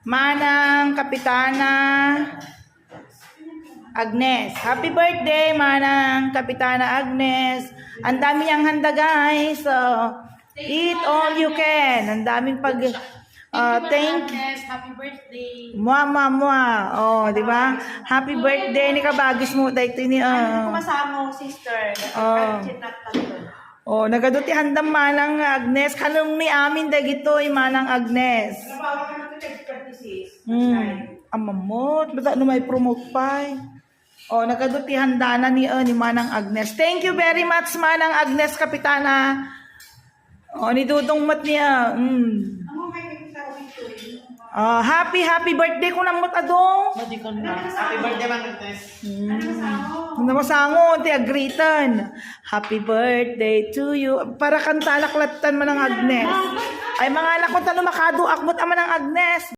Manang Kapitana Agnes. Happy birthday, Manang Kapitana Agnes. Ang dami niyang handa, guys. So, eat all you can. Ang daming pag... thank you. Happy birthday. Mua. Oh, di ba? Happy birthday ni kabagis mo. Dahil ito ni... Kumasama sister. Oh, nagaduti handang Manang Agnes. Kanong ni amin dahil ito ay Manang Agnes. Amamot. Bata may promote pa eh. Oh, nagaduti handa na ni Manang Agnes. Thank you very much, Manang Agnes Kapitana. Oh, ni Dudong mat niya. Happy birthday ko nang matadong. Happy birthday, Manang Agnes. Ano masango, ti agritan. Happy birthday to you. Para kanta laklatan man ng Agnes. Ay mga anak ko talo makado akmot ama ng Agnes.